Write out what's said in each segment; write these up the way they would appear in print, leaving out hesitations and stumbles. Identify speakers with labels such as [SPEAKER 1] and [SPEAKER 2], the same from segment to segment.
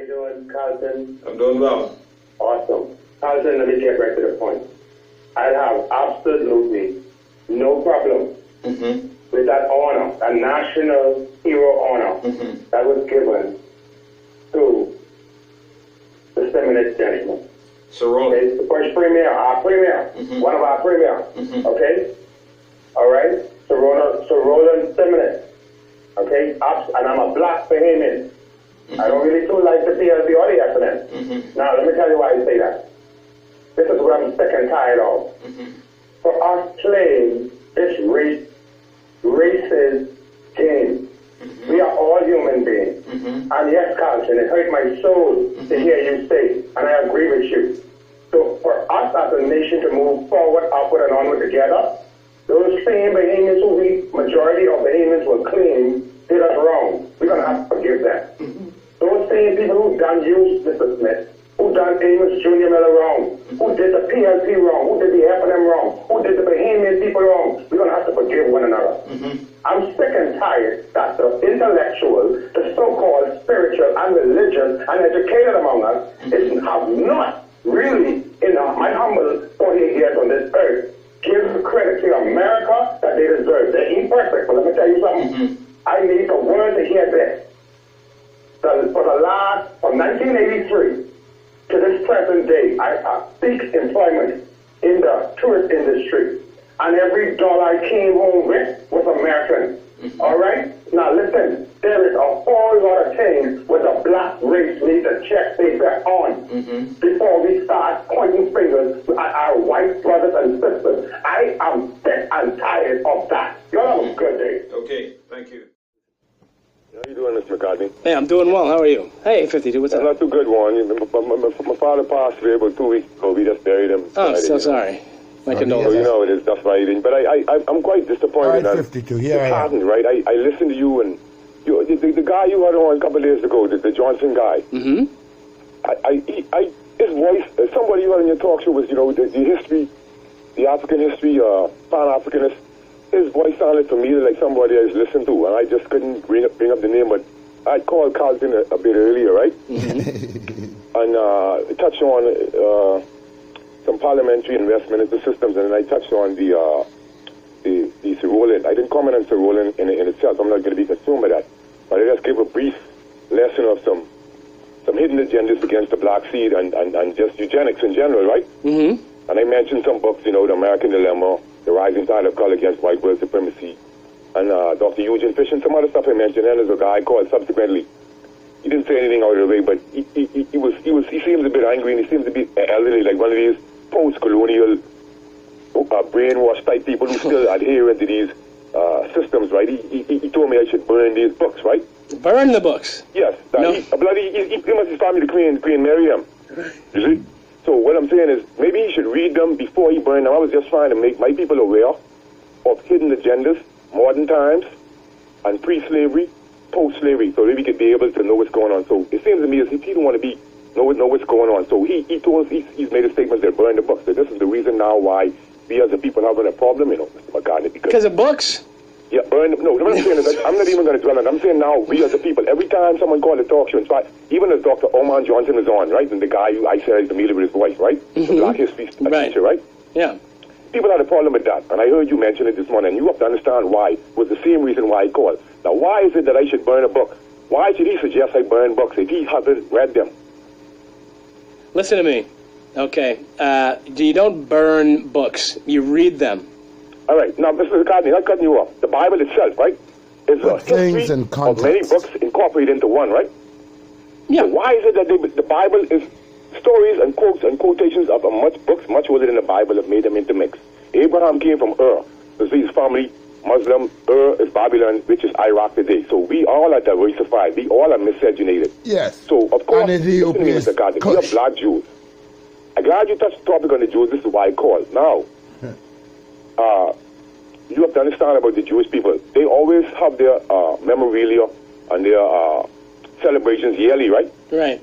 [SPEAKER 1] you doing, Carlton?
[SPEAKER 2] I'm doing well.
[SPEAKER 1] Awesome. Carlton, let me get right to the point. I have absolutely no problem with that honor, that national hero honor that was given to the Seminole gentleman. Okay, the first premier, our premier, one of our premier, okay? All right? Sir Roland Seminole, okay? And I'm a black Bahamian. I don't really too like the PLC or the SNM. Now, let me tell you why I say that. This is what I'm sick and tired of. For us playing this racist game. We are all human beings. And yes, Carlton, it hurt my soul to hear you say, and I agree with you. So for us as a nation to move forward, upward and onward together, those same Bahamians who majority of Bahamians will claim did us wrong, we're going to have to forgive them. Those same people who done use Mr. Smith, who done Amos Jr. Miller wrong, who did the PLC wrong, who did the F&M wrong, who did the Bahamian people wrong, we're going to have to forgive one another. I'm sick and tired that the intellectual, the so-called spiritual and religious and educated among us have not really, in my humble 48 years on this earth, give credit to America that they deserve. They're imperfect, but let me tell you something. I need the world to hear this. From 1983 to this present day, I seek employment in the tourist industry. And every dollar I came home with was American. All right? Now listen, there is a whole lot of things where the black race needs to check their back on before we start pointing fingers at our white brothers and sisters. I am sick and tired of that. Y'all have a good day.
[SPEAKER 2] Okay, thank you.
[SPEAKER 3] How you doing, Mr. McCartney?
[SPEAKER 4] Hey, I'm doing well. How are you? Hey, 52, what's up?
[SPEAKER 3] Not too good, Warren. My father passed away about 2 weeks ago. We just buried him.
[SPEAKER 4] Oh, so sorry. My condolences.
[SPEAKER 3] So, you know, it is just writing. But I'm quite disappointed.
[SPEAKER 5] All right, 52, here I am.
[SPEAKER 3] Right? I listened to you, and the guy you had on a couple of days ago, the Johnson guy. His voice, somebody you had in your talk show was, you know, the history, the African history, Pan-Africanist. His voice sounded to me like somebody I was listening to, and I just couldn't bring up the name, but I called Carlton a bit earlier, right? And touched on some parliamentary investment into systems, and then I touched on the Sir Roland. I didn't comment on Sir Roland in itself. I'm not going to be consumed by that, but I just gave a brief lesson of some hidden agendas against the black seed and just eugenics in general, right? And I mentioned some books, you know, The American Dilemma, The Rising Tide of Color Against White World Supremacy, and Dr. Eugene Fish, and some other stuff I mentioned. And there's a guy called subsequently. He didn't say anything out of the way, but he seems a bit angry, and he seems to be elderly, like one of these post-colonial brainwashed type people who still adhere to these systems, right? He told me I should burn these books, right?
[SPEAKER 4] Burn the books?
[SPEAKER 3] Yes.
[SPEAKER 4] No.
[SPEAKER 3] He must have found me to Queen Miriam. You see? So what I'm saying is, maybe he should read them before he burned them. I was just trying to make my people aware of hidden agendas, modern times, and pre-slavery, post-slavery, so that we could be able to know what's going on. So it seems to me as if he don't want to know what's going on. So he's made a statement that burn the books. So this is the reason now why we as a people are having a problem, you know, Mr. McCartney. Because
[SPEAKER 4] of books?
[SPEAKER 3] Yeah, burn them. No, what I'm saying is, I'm not even going to dwell on it. I'm saying now, we as a people, every time someone called a talk show, in fact, even as Dr. Oman Johnson was on, right, and the guy who I said is familiar with his voice, right, the Black History teacher, right?
[SPEAKER 4] Yeah.
[SPEAKER 3] People had a problem with that, and I heard you mention it this morning, and you have to understand why. It was the same reason why I called. Now, why is it that I should burn a book? Why should he suggest I burn books if he hasn't read them?
[SPEAKER 4] Listen to me. Okay. You don't burn books. You read them.
[SPEAKER 3] All right. Now, Mr. McCartney, not cutting you off. The Bible itself, right, is a history of many books incorporated into one, right?
[SPEAKER 4] Yeah.
[SPEAKER 3] So why is it that the Bible is stories and quotes and quotations of books much older than the Bible have made them into mix? Abraham came from Ur. His family, Muslim. Ur is Babylon, which is Iraq today. So we all are diversified. We all are miscegenated.
[SPEAKER 5] Yes.
[SPEAKER 3] So, of course,
[SPEAKER 5] and
[SPEAKER 3] listen to me, Mr. McCartney, we are black Jews. I'm glad you touched the topic on the Jews. This is why I called. Now, you have to understand about the Jewish people. They always have their memorabilia and their celebrations yearly, right?
[SPEAKER 4] Right.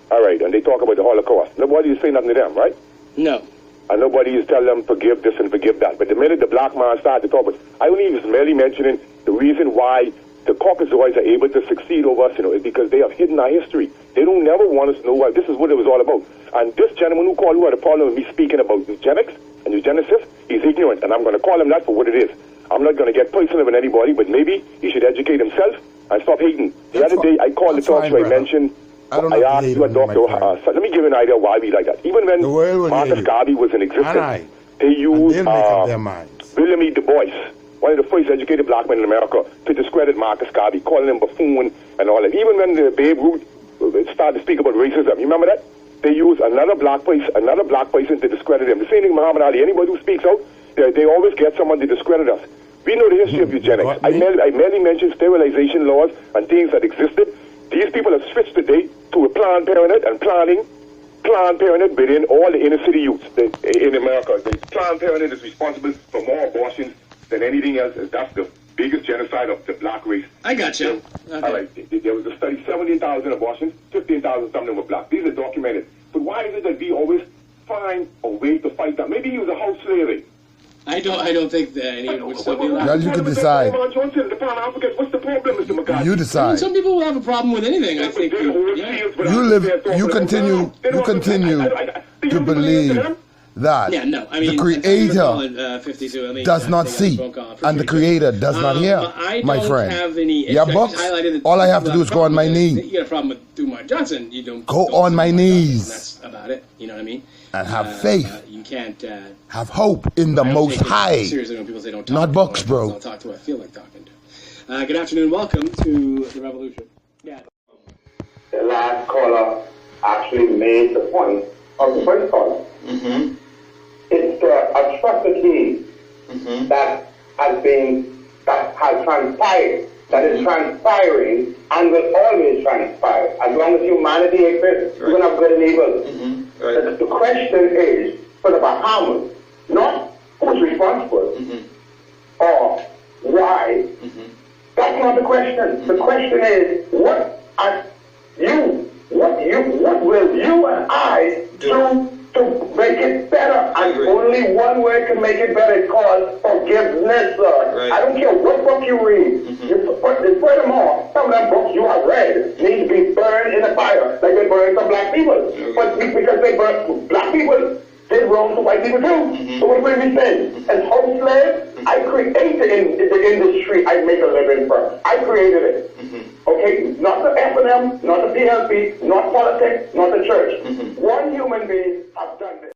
[SPEAKER 3] All right, and they talk about the Holocaust. Nobody is saying nothing to them, right?
[SPEAKER 4] No.
[SPEAKER 3] And nobody is telling them forgive this and forgive that. But the minute the black man started to talk about, I only was merely mentioning the reason why the Caucasoids are able to succeed over us, is because they have hidden our history. They don't never want us to know why. This is what it was all about. And this gentleman who called, who had a problem with me speaking about eugenics and eugenicists, he's ignorant, and I'm going to call him that for what it is. I'm not going to get personal with anybody, but maybe he should educate himself and stop hating. The other day, I called the talk show, I mentioned, I asked you a doctor, so let me give you an idea why we like that. Even when Marcus Garvey was in existence, they used William E. Du Bois, one of the first educated black men in America, to discredit Marcus Garvey, calling him buffoon and all that. Even when the Babe Ruth started to speak about racism, you remember that? They use another black person to discredit him. The same thing Muhammad Ali. Anybody who speaks out, they always get someone to discredit us. We know the history of eugenics. I merely mentioned sterilization laws and things that existed. These people have switched today to a Planned Parenthood and Planned Parenthood within all the inner city youths in America. The Planned Parenthood is responsible for more abortions than anything else. That's the biggest genocide of the black race.
[SPEAKER 4] I got you. Okay.
[SPEAKER 3] All right. There was a study, 17,000 abortions, 15,000 something were black. These are documented. But why is it that we always find a way to fight that? Maybe he was a house slave.
[SPEAKER 4] I don't think that anyone would still be allowed.
[SPEAKER 2] Well, you can decide.
[SPEAKER 3] What's the problem, Mr. McCarthy?
[SPEAKER 2] You decide.
[SPEAKER 4] Some people will have a problem with anything. I think.
[SPEAKER 2] You continue to believe that the Creator does not see and the Creator does not hear, my friend. Your books, all I have to do is go on my knees.
[SPEAKER 4] You got a problem with Dumar Johnson, you don't
[SPEAKER 2] go on my knees.
[SPEAKER 4] That's about it. You know what I mean?
[SPEAKER 2] And have faith.
[SPEAKER 4] You can't
[SPEAKER 2] have hope in the Most High.
[SPEAKER 4] Seriously, when people say don't talk
[SPEAKER 2] not books, bro.
[SPEAKER 4] I'll talk to who I feel like talking to. Good afternoon. Welcome to the Revolution. Yeah.
[SPEAKER 1] The last caller actually made the point of the first caller.
[SPEAKER 5] Mm-hmm.
[SPEAKER 1] It's the atrocity that has transpired, that is transpiring, and will always transpire. As long as humanity exists, we're going to have good and evil. Right. The question is for the Bahamas, not who's responsible or why. That's not the question. The question is what will you and I do to make it better? And only one way to make it better is called forgiveness. Right. I don't care what book you read. Furthermore, some of them books you have read need to be burned in the fire, like they burned some black people. But because they burned black people, did wrong to white people too. So what will we say? As house slave, I created the industry I make a living from. I created it. Okay, not the F&M, not the PLP, not politics, not the church. One human being has done this.